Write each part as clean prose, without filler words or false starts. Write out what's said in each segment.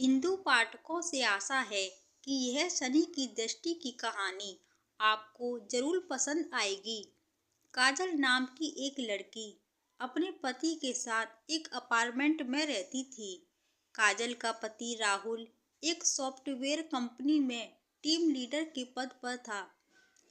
हिंदू पाठकों से आशा है कि यह शनि की दृष्टि की कहानी आपको जरूर पसंद आएगी। काजल नाम की एक लड़की अपने पति के साथ एक अपार्टमेंट में रहती थी। काजल का पति राहुल एक सॉफ्टवेयर कंपनी में टीम लीडर के पद पर था।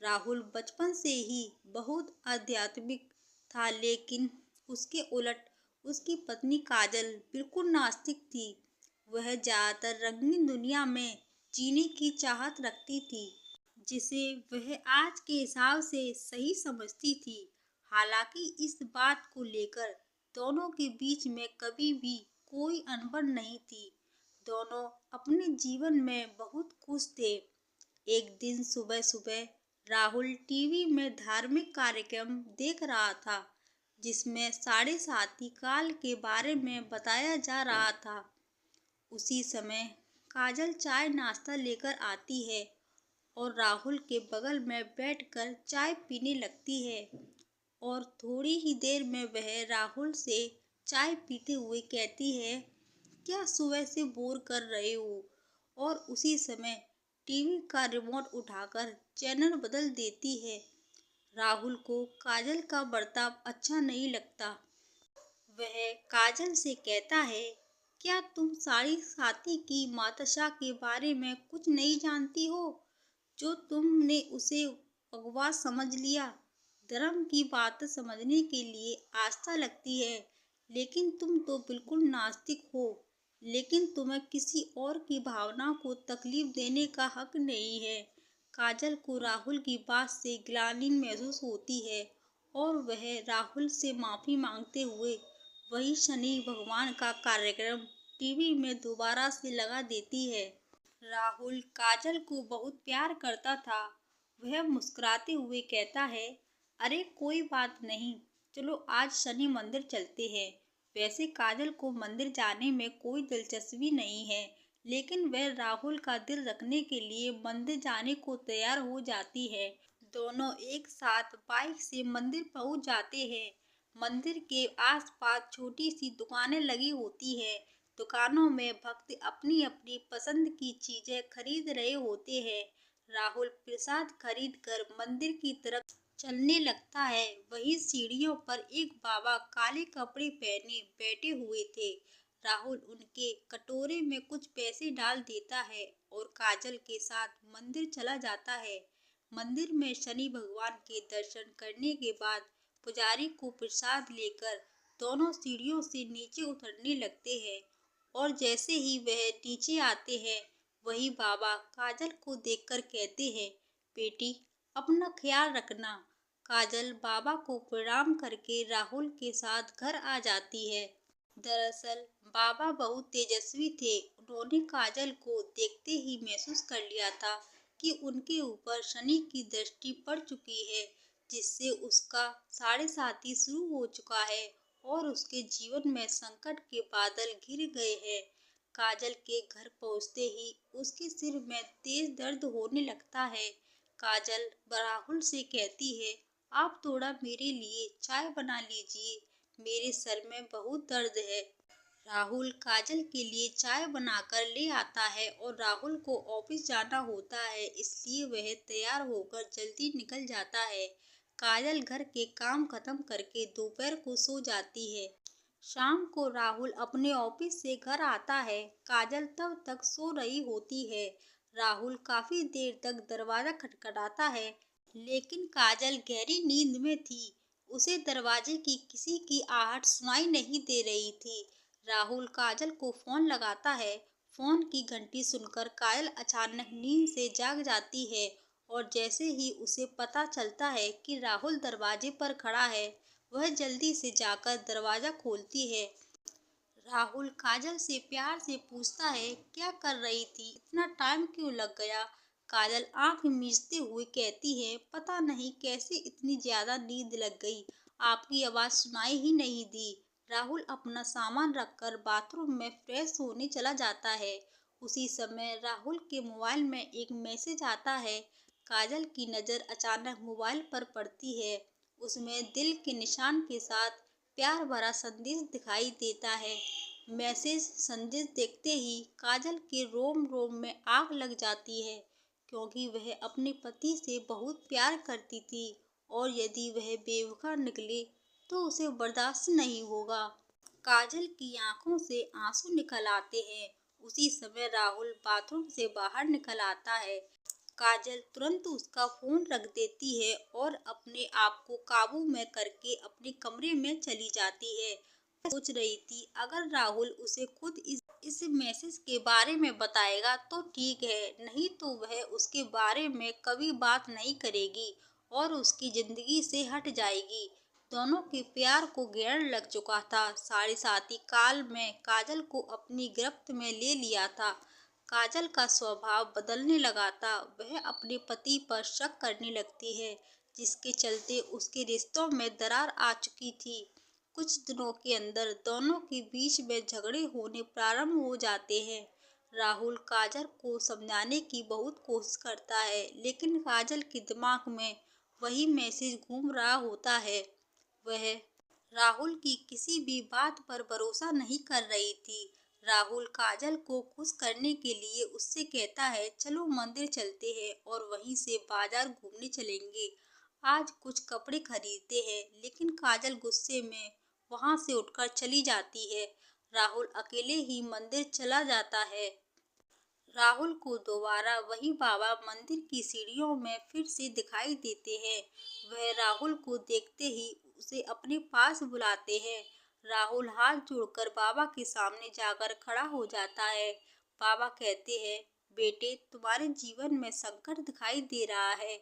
राहुल बचपन से ही बहुत आध्यात्मिक था, लेकिन उसके उलट उसकी पत्नी काजल बिल्कुल नास्तिक थी। वह ज्यादातर रंगीन दुनिया में जीने की चाहत रखती थी, जिसे वह आज के हिसाब से सही समझती थी। हालांकि इस बात को लेकर दोनों के बीच में कभी भी कोई अनबन नहीं थी। दोनों अपने जीवन में बहुत खुश थे। एक दिन सुबह सुबह राहुल टीवी में धार्मिक कार्यक्रम देख रहा था, जिसमें साढ़े साती काल के बारे में बताया जा रहा था। उसी समय काजल चाय नाश्ता लेकर आती है और राहुल के बगल में बैठकर चाय पीने लगती है। और थोड़ी ही देर में वह राहुल से चाय पीते हुए कहती है, क्या सुबह से बोर कर रहे हो? और उसी समय टीवी का रिमोट उठाकर चैनल बदल देती है। राहुल को काजल का बर्ताव अच्छा नहीं लगता। वह काजल से कहता है, क्या तुम साड़ी साथी की मातशा के बारे में कुछ नहीं जानती हो? जो तुमने उसे बकवास समझ लिया। धर्म की बात समझने के लिए आस्था लगती है, लेकिन तुम तो बिल्कुल नास्तिक हो। लेकिन तुम्हें किसी और की भावना को तकलीफ देने का हक नहीं है। काजल को राहुल की बात से ग्लानि महसूस होती है और वह राहुल से माफी मांगते हुए वही शनि भगवान का कार्यक्रम टीवी में दोबारा से लगा देती है। राहुल काजल को बहुत प्यार करता था। वह मुस्कुराते हुए कहता है, अरे कोई बात नहीं, चलो आज शनि मंदिर चलते हैं। वैसे काजल को मंदिर जाने में कोई दिलचस्पी नहीं है, लेकिन वह राहुल का दिल रखने के लिए मंदिर जाने को तैयार हो जाती है। दोनों एक साथ बाइक से मंदिर पहुंच जाते हैं। मंदिर के आसपास छोटी सी दुकानें लगी होती है। दुकानों में भक्त अपनी अपनी पसंद की चीजें खरीद रहे होते हैं। राहुल प्रसाद खरीद कर मंदिर की तरफ चलने लगता है। वहीं सीढ़ियों पर एक बाबा काले कपड़े पहने बैठे हुए थे। राहुल उनके कटोरे में कुछ पैसे डाल देता है और काजल के साथ मंदिर चला जाता है। मंदिर में शनि भगवान के दर्शन करने के बाद पुजारी को प्रसाद लेकर दोनों सीढ़ियों से नीचे उतरने लगते हैं। और जैसे ही वह नीचे आते हैं, वही बाबा काजल को देखकर कहते हैं, बेटी अपना ख्याल रखना। काजल बाबा को प्रणाम करके राहुल के साथ घर आ जाती है। दरअसल बाबा बहुत तेजस्वी थे। उन्होंने काजल को देखते ही महसूस कर लिया था कि उनके ऊपर शनि की दृष्टि पड़ चुकी है, जिससे उसका साढ़े साती शुरू हो चुका है और उसके जीवन में संकट के बादल घिर गए हैं। काजल के घर पहुंचते ही उसके सिर में तेज दर्द होने लगता है। काजल राहुल से कहती है, आप थोड़ा मेरे लिए चाय बना लीजिए, मेरे सर में बहुत दर्द है। राहुल काजल के लिए चाय बनाकर ले आता है और राहुल को ऑफिस जाना होता है, इसलिए वह तैयार होकर जल्दी निकल जाता है। काजल घर के काम खत्म करके दोपहर को सो जाती है। शाम को राहुल अपने ऑफिस से घर आता है। काजल तब तक सो रही होती है। राहुल काफी देर तक दरवाजा खटखटाता है, लेकिन काजल गहरी नींद में थी। उसे दरवाजे की किसी की आहट सुनाई नहीं दे रही थी। राहुल काजल को फोन लगाता है। फोन की घंटी सुनकर काजल अचानक नींद से जाग जाती है और जैसे ही उसे पता चलता है कि राहुल दरवाजे पर खड़ा है, वह जल्दी से जाकर दरवाजा खोलती है। राहुल काजल से प्यार से पूछता है, क्या कर रही थी, इतना टाइम क्यों लग गया? काजल आंख मीचते हुए कहती है, पता नहीं कैसे इतनी ज्यादा नींद लग गई, आपकी आवाज सुनाई ही नहीं दी। राहुल अपना सामान रखकर बाथरूम में फ्रेश होने चला जाता है। उसी समय राहुल के मोबाइल में एक मैसेज आता है। काजल की नजर अचानक मोबाइल पर पड़ती है। उसमें दिल के निशान के साथ प्यार भरा संदेश दिखाई देता है। मैसेज संदेश देखते ही काजल के रोम रोम में आग लग जाती है, क्योंकि वह अपने पति से बहुत प्यार करती थी और यदि वह बेवफा निकले तो उसे बर्दाश्त नहीं होगा। काजल की आंखों से आंसू निकल आते हैं। उसी समय राहुल बाथरूम से बाहर निकल आता है। काजल तुरंत उसका फोन रख देती है और अपने आप को काबू में करके अपने कमरे में चली जाती है। सोच रही थी अगर राहुल उसे खुद इस मैसेज के बारे में बताएगा तो ठीक है, नहीं तो वह उसके बारे में कभी बात नहीं करेगी और उसकी जिंदगी से हट जाएगी। दोनों के प्यार को गिरने लग चुका था। साढ़े साथी काल में काजल को अपनी गिरफ्त में ले लिया था। काजल का स्वभाव बदलने लगा था। वह अपने पति पर शक करने लगती है, जिसके चलते उसके रिश्तों में दरार आ चुकी थी। कुछ दिनों के अंदर दोनों के बीच में झगड़े होने प्रारंभ हो जाते हैं। राहुल काजल को समझाने की बहुत कोशिश करता है, लेकिन काजल के दिमाग में वही मैसेज घूम रहा होता है। वह राहुल की किसी भी बात पर भरोसा नहीं कर रही थी। राहुल काजल को खुश करने के लिए उससे कहता है चलो मंदिर चलते हैं और वहीं से बाजार घूमने चलेंगे। आज कुछ कपड़े खरीदते हैं, लेकिन काजल गुस्से में वहां से उठकर चली जाती है। राहुल अकेले ही मंदिर चला जाता है। राहुल को दोबारा वही बाबा मंदिर की सीढ़ियों में फिर से दिखाई देते हैं। वह राहुल को देखते ही उसे अपने पास बुलाते हैं। राहुल हाथ जोड़कर बाबा के सामने जाकर खड़ा हो जाता है। बाबा कहते हैं, बेटे तुम्हारे जीवन में संकट दिखाई दे रहा है,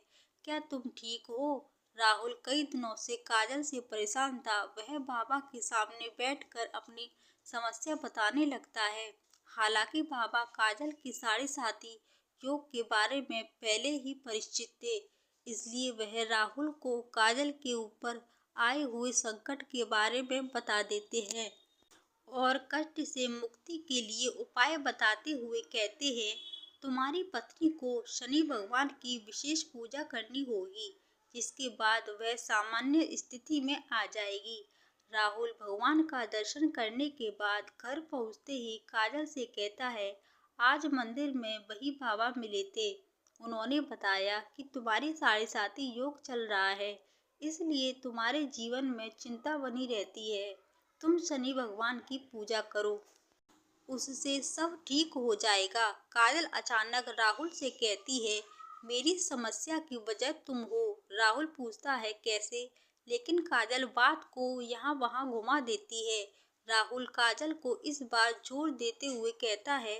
क्या तुम ठीक हो? राहुल कई दिनों से काजल से परेशान था। वह बाबा के सामने बैठकर अपनी समस्या बताने लगता है। हालांकि बाबा काजल के साढ़े साथी योग के बारे में पहले ही परिचित थे, इसलिए वह राहुल को काजल के ऊपर आए हुए संकट के बारे में बता देते हैं और कष्ट से मुक्ति के लिए उपाय बताते हुए कहते हैं, तुम्हारी पत्नी को शनि भगवान की विशेष पूजा करनी होगी, जिसके बाद वह सामान्य स्थिति में आ जाएगी। राहुल भगवान का दर्शन करने के बाद घर पहुंचते ही काजल से कहता है, आज मंदिर में वही बाबा मिले थे। उन्होंने बताया कि तुम्हारी साढ़े साथी योग चल रहा है, इसलिए तुम्हारे जीवन में चिंता बनी रहती है। तुम शनि भगवान की पूजा करो, उससे सब ठीक हो जाएगा। काजल अचानक राहुल से कहती है, मेरी समस्या की वजह तुम हो। राहुल पूछता है कैसे, लेकिन काजल बात को यहाँ वहाँ घुमा देती है। राहुल काजल को इस बार जोर देते हुए कहता है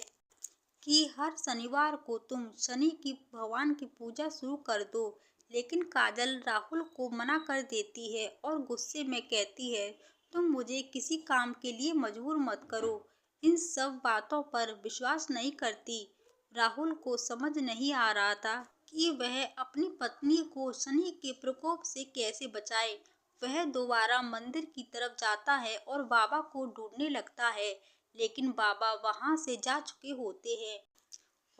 कि हर शनिवार को तुम शनि की भगवान की पूजा शुरू कर दो, लेकिन काजल राहुल को मना कर देती है और गुस्से में कहती है, तुम मुझे किसी काम के लिए मजबूर मत करो। इन सब बातों पर विश्वास नहीं करती। राहुल को समझ नहीं आ रहा था कि वह अपनी पत्नी को शनि के प्रकोप से कैसे बचाए। वह दोबारा मंदिर की तरफ जाता है और बाबा को ढूंढने लगता है, लेकिन बाबा वहां से जा चुके होते हैं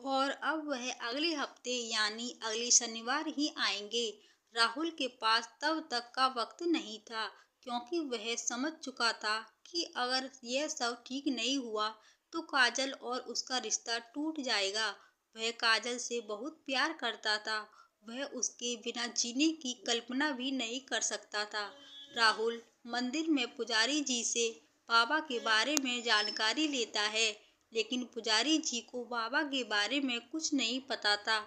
और अब वह अगले हफ्ते यानी अगले शनिवार ही आएंगे। राहुल के पास तब तक का वक्त नहीं था, क्योंकि वह समझ चुका था कि अगर यह सब ठीक नहीं हुआ तो काजल और उसका रिश्ता टूट जाएगा। वह काजल से बहुत प्यार करता था। वह उसके बिना जीने की कल्पना भी नहीं कर सकता था। राहुल मंदिर में पुजारी जी से बाबा के बारे में जानकारी लेता है, लेकिन पुजारी जी को बाबा के बारे में कुछ नहीं पता था।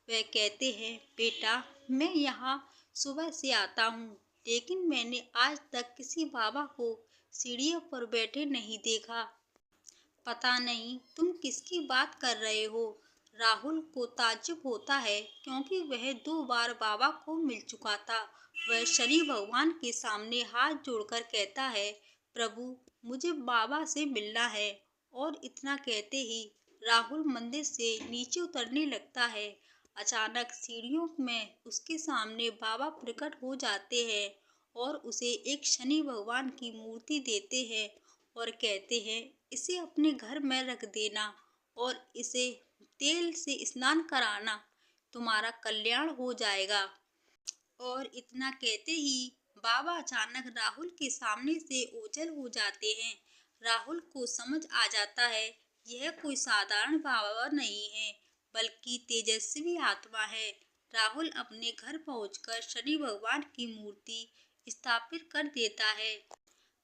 वह कहते हैं, बेटा मैं यहाँ सुबह से आता हूँ, लेकिन मैंने आज तक किसी बाबा को सीढ़ियों पर बैठे नहीं देखा। पता नहीं तुम किसकी बात कर रहे हो। राहुल को ताज्जुब होता है, क्योंकि वह 2 बार बाबा को मिल चुका था। वह शनि भगवान के सामने हाथ जोड़कर कहता है, प्रभु मुझे बाबा से मिलना है। और इतना कहते ही राहुल मंदिर से नीचे उतरने लगता है। अचानक सीढ़ियों में उसके सामने बाबा प्रकट हो जाते हैं और उसे एक शनि भगवान की मूर्ति देते हैं और कहते हैं, इसे अपने घर में रख देना और इसे तेल से स्नान कराना, तुम्हारा कल्याण हो जाएगा। और इतना कहते ही बाबा अचानक राहुल के सामने से ओझल हो जाते हैं। राहुल को समझ आ जाता है यह कोई साधारण बाबा नहीं है, बल्कि तेजस्वी आत्मा है। राहुल अपने घर पहुंचकर शनि भगवान की मूर्ति स्थापित कर देता है।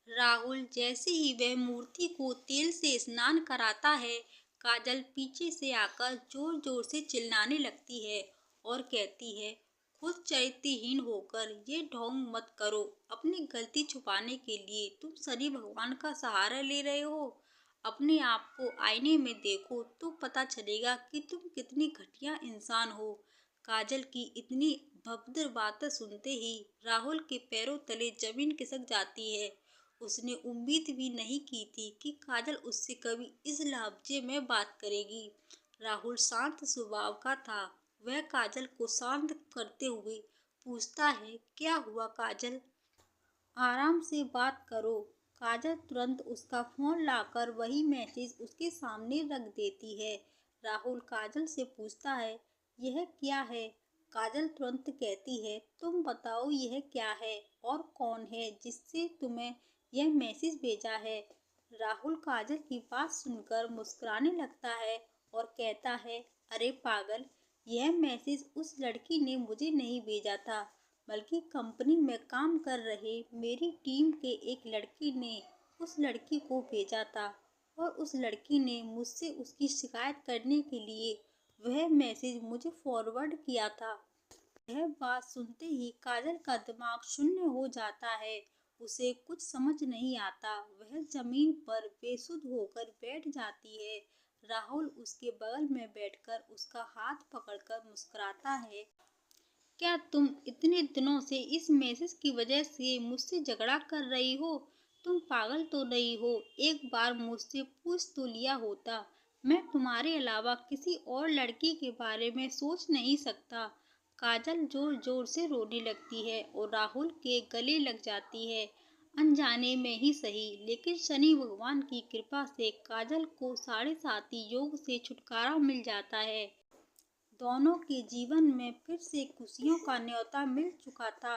राहुल जैसे ही वह मूर्ति को तेल से स्नान कराता है, काजल पीछे से आकर जोर जोर से चिल्लाने लगती है और कहती है, खुद चरित्रहीन होकर ये ढोंग मत करो। अपनी गलती छुपाने के लिए तुम शनि भगवान का सहारा ले रहे हो। अपने आप को आईने में देखो तो पता चलेगा कि तुम कितनी घटिया इंसान हो। काजल की इतनी भद्र बातें सुनते ही राहुल के पैरों तले जमीन खिसक जाती है। उसने उम्मीद भी नहीं की थी कि काजल उससे कभी इस लहजे में बात करेगी। राहुल शांत स्वभाव का था। वह काजल को शांत करते हुए पूछता है, क्या हुआ काजल? आराम से बात करो। काजल तुरंत उसका फोन लाकर वही मैसेज उसके सामने रख देती है। राहुल काजल से पूछता है, यह क्या है? काजल तुरंत कहती है, तुम बताओ यह क्या है और कौन है जिससे तुम्हें यह मैसेज भेजा है? राहुल काजल की बात सुनकर मुस्कुराने लगता है और कहता है, अरे पागल, यह मैसेज उस लड़की ने मुझे नहीं भेजा था, बल्कि कंपनी में काम कर रहे मेरी टीम के एक लड़के ने उस लड़की को भेजा था और उस लड़की ने मुझसे उसकी शिकायत करने के लिए वह मैसेज मुझे फॉरवर्ड किया था। यह बात सुनते ही काजल का दिमाग शून्य हो जाता है। उसे कुछ समझ नहीं आता। वह जमीन पर बेसुध होकर बैठ जाती है। राहुल उसके बगल में बैठकर उसका हाथ पकड़कर मुस्कुराता है। क्या तुम इतने दिनों से इस मैसेज की वजह से मुझसे झगड़ा कर रही हो? तुम पागल तो नहीं हो? एक बार मुझसे पूछ तो लिया होता। मैं तुम्हारे अलावा किसी और लड़की के बारे में सोच नहीं सकता। काजल जोर जोर से रोने लगती है और राहुल के गले लग जाती है। अनजाने में ही सही, लेकिन शनि भगवान की कृपा से काजल को साढ़े साती योग से छुटकारा मिल जाता है। दोनों के जीवन में फिर से खुशियों का न्योता मिल चुका था।